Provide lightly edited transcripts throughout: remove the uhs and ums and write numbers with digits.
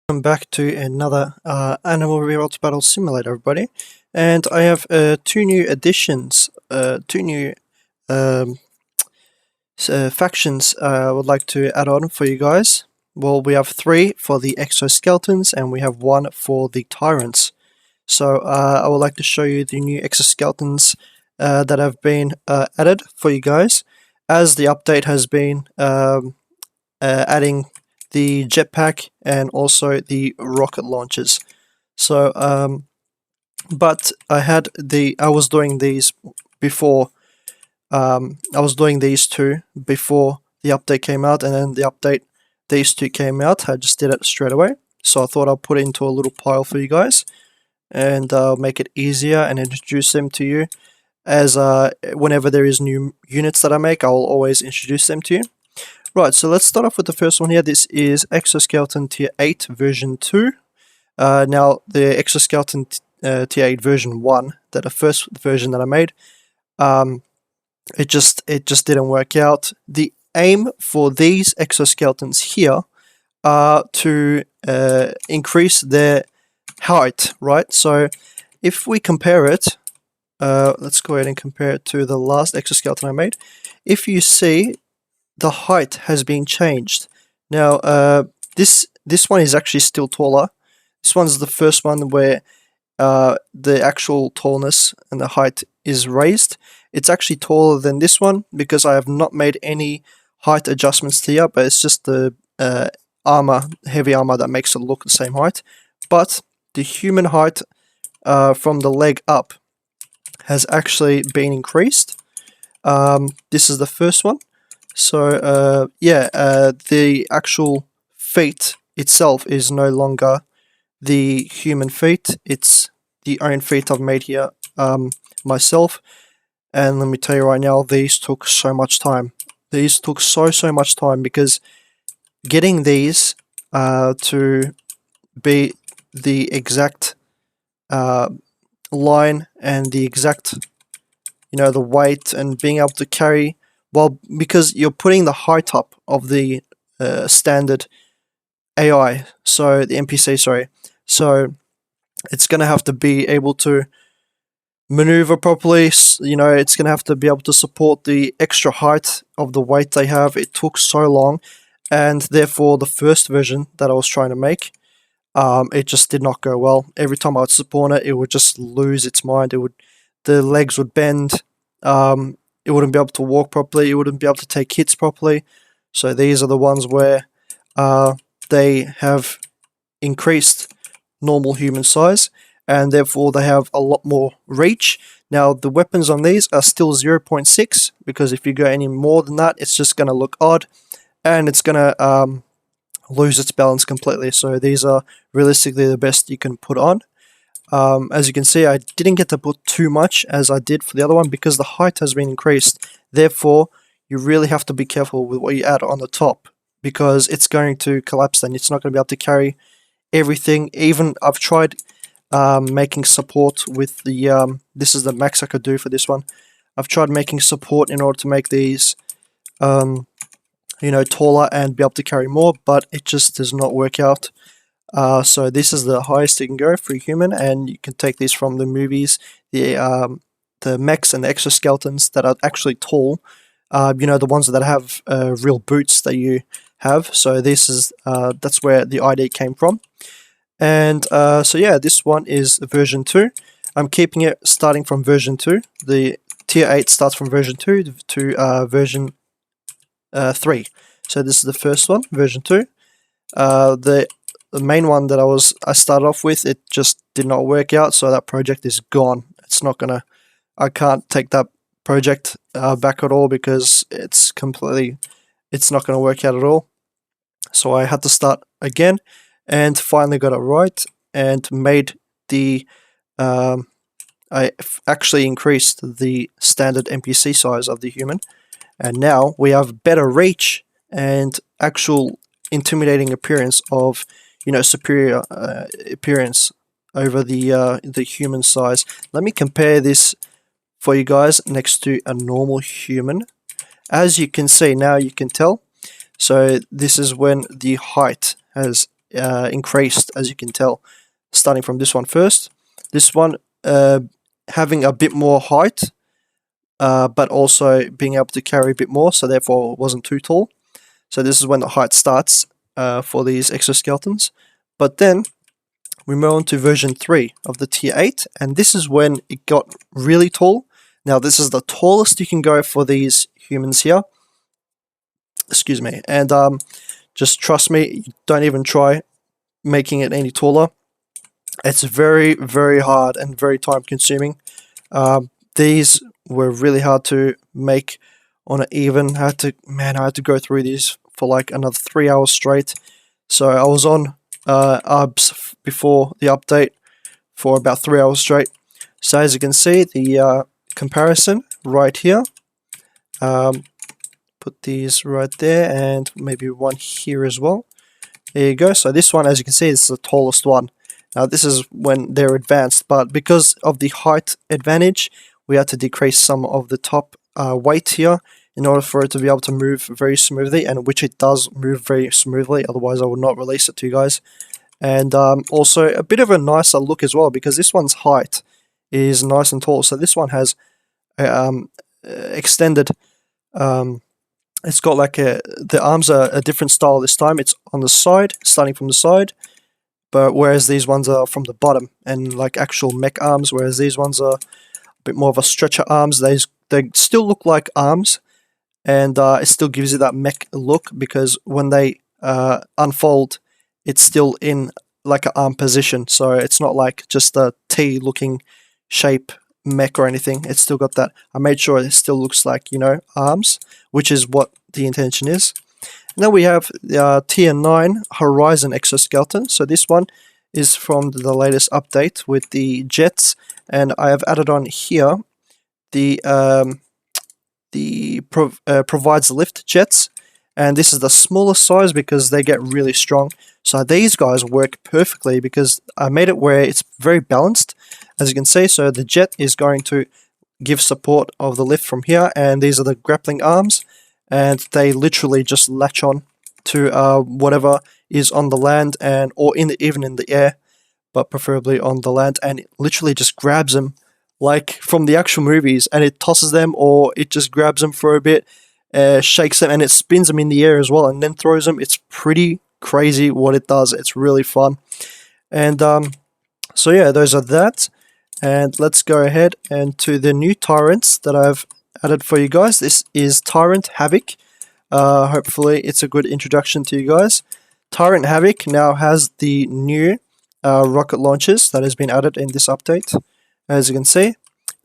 Welcome back to another Animal Revolt Battle Simulator, everybody. And I have two new additions, two new um, factions I would like to add on for you guys. Well, we have three for the Exo-Skeletons and we have one for the Tyrants. So I would like to show you the new Exo-Skeletons that have been added for you guys, as the update has been adding the jetpack and also the rocket launchers. So, but I was doing these before. I was doing these two before the update came out, and then these two came out. I just did it straight away. So I thought I'll put it into a little pile for you guys, and make it easier and introduce them to you. As whenever there is new units that I make, I'll always introduce them to you. Right, so let's start off with the first one here. This is Exoskeleton Tier 8 version 2. Now, the Exoskeleton Tier 8 version 1, the first version that I made, it just didn't work out. The aim for these exoskeletons here are to increase their height, right? So if we compare it, let's go ahead and compare it to the last exoskeleton I made. If you see, the height has been changed. Now, this one is actually still taller. This one's the first one where the actual tallness and the height is raised. It's actually taller than this one because I have not made any height adjustments to here, but it's just the heavy armor that makes it look the same height. But the human height from the leg up has actually been increased. This is the first one. So the actual feet itself is no longer the human feet. It's the own feet I've made here myself. And let me tell you right now, these took so much time. These took so much time, because getting these to be the exact line and the exact, the weight and being able to carry. Well, because you're putting the height up of the standard AI, so the NPC, sorry. So it's going to have to be able to maneuver properly. It's going to have to be able to support the extra height of the weight they have. It took so long, and therefore the first version that I was trying to make, it just did not go well. Every time I would spawn it, it would just lose its mind. The legs would bend. It wouldn't be able to walk properly, it wouldn't be able to take hits properly. So these are the ones where they have increased normal human size, and therefore they have a lot more reach. Now, the weapons on these are still 0.6, because if you go any more than that, it's just going to look odd, and it's going to lose its balance completely. So these are realistically the best you can put on. As you can see, I didn't get to put too much as I did for the other one, because the height has been increased. Therefore, you really have to be careful with what you add on the top, because it's going to collapse then. It's not going to be able to carry everything. Even I've tried making support with the, this is the max I could do for this one. I've tried making support in order to make these, taller and be able to carry more, but it just does not work out. So this is the highest you can go for a human, and you can take these from the movies, the mechs and the exoskeletons that are actually tall, the ones that have real boots that you have. So this is that's where the ID came from. And so yeah, this one is version 2. I'm keeping it starting from version 2. The tier 8 starts from version 2 to version 3. So this is the first one, version 2. The main one that I started off with, it just did not work out, so that project is gone. I can't take that project back at all, because it's not gonna work out at all. So I had to start again, and finally got it right, and made the I actually increased the standard NPC size of the human, and now we have better reach and actual intimidating appearance of, superior appearance over the human size. Let me compare this for you guys next to a normal human. As you can see now, you can tell. So this is when the height has increased, as you can tell, starting from this one first. This one having a bit more height, but also being able to carry a bit more, so therefore it wasn't too tall. So this is when the height starts for these exoskeletons. But then we move on to version 3 of the tier 8, and this is when it got really tall. Now this is the tallest you can go for these humans here. Excuse me. And just trust me, don't even try making it any taller. It's very, very hard and very time consuming. These were really hard to make on an even. I had to go through these for like another 3 hours straight. So I was on ARBS before the update for about 3 hours straight. So as you can see, the comparison right here. Put these right there, and maybe one here as well. There you go. So this one, as you can see, is the tallest one. Now this is when they're advanced, but because of the height advantage, we had to decrease some of the top weight here in order for it to be able to move very smoothly, and which it does move very smoothly, otherwise I would not release it to you guys. And also a bit of a nicer look as well, because this one's height is nice and tall. So this one has extended, it's got like the arms are a different style this time. It's on the side, starting from the side, but whereas these ones are from the bottom and like actual mech arms, whereas these ones are a bit more of a stretcher arms. They still look like arms, and it still gives you that mech look, because when they unfold, it's still in like an arm position, so it's not like just a T looking shape mech or anything. It's still got that. I made sure it still looks like, you know, arms, which is what the intention is. And then we have tier 9 Horizon Exoskeleton. So this one is from the latest update with the jets, and I have added on here the provides lift jets, and this is the smallest size because they get really strong. So these guys work perfectly because I made it where it's very balanced, as you can see. So the jet is going to give support of the lift from here, and these are the grappling arms, and they literally just latch on to whatever is on the land, and or even in the air, but preferably on the land, and it literally just grabs them like from the actual movies, and it tosses them, or it just grabs them for a bit, shakes them, and it spins them in the air as well, and then throws them. It's pretty crazy what it does. It's really fun. And so yeah, those are that. And let's go ahead and to the new Tyrants that I've added for you guys. This is Tyrant Havoc. Hopefully it's a good introduction to you guys. Tyrant Havoc now has the new rocket launchers that has been added in this update. As you can see,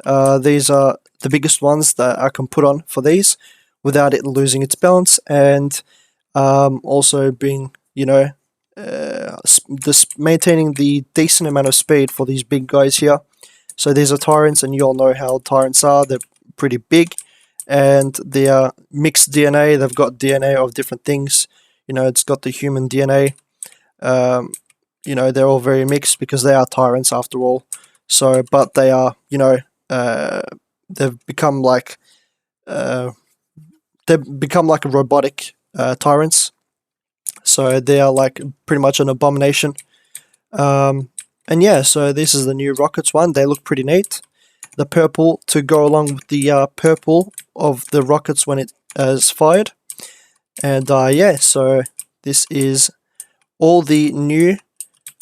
these are the biggest ones that I can put on for these without it losing its balance, and also being, you know, just maintaining the decent amount of speed for these big guys here. So these are Tyrants, and you all know how Tyrants are. They're pretty big, and they are mixed DNA. They've got DNA of different things. You know, it's got the human DNA. You know, they're all very mixed because they are Tyrants after all. So, but they are, you know, they've become like a robotic Tyrants. So they are like pretty much an abomination. And yeah, so this is the new rockets one. They look pretty neat. The purple to go along with the purple of the rockets when it is fired. And yeah, so this is all the new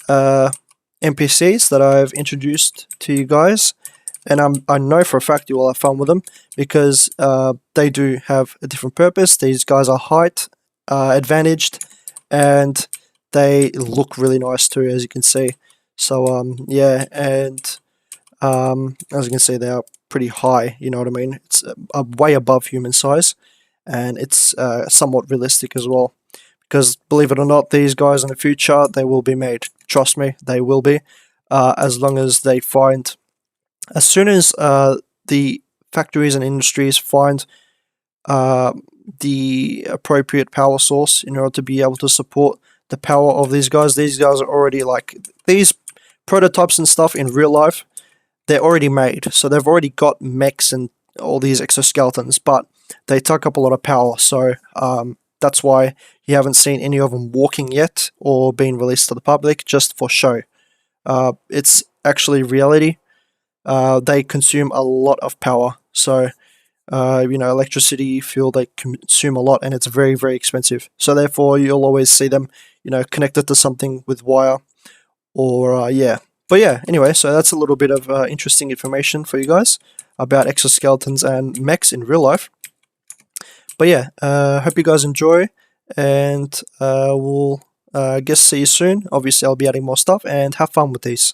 NPCs that I've introduced to you guys, and I know for a fact you will have fun with them, because they do have a different purpose. These guys are height advantaged, and they look really nice too, as you can see. So yeah, and as you can see, they are pretty high, you know what I mean? It's way above human size, and it's somewhat realistic as well. Because believe it or not, these guys in the future, they will be made. Trust me, they will be. As long as they find, as soon as the factories and industries find the appropriate power source in order to be able to support the power of these guys are already like, these prototypes and stuff in real life, they're already made. So they've already got mechs and all these exoskeletons, but they take up a lot of power. So that's why you haven't seen any of them walking yet or being released to the public, just for show. It's actually reality. They consume a lot of power, so electricity, fuel, they consume a lot, and it's very, very expensive. So therefore, you'll always see them, connected to something with wire, or yeah. But yeah, anyway, so that's a little bit of interesting information for you guys about exoskeletons and mechs in real life. But yeah, hope you guys enjoy, and we'll guess see you soon. Obviously, I'll be adding more stuff, and have fun with these.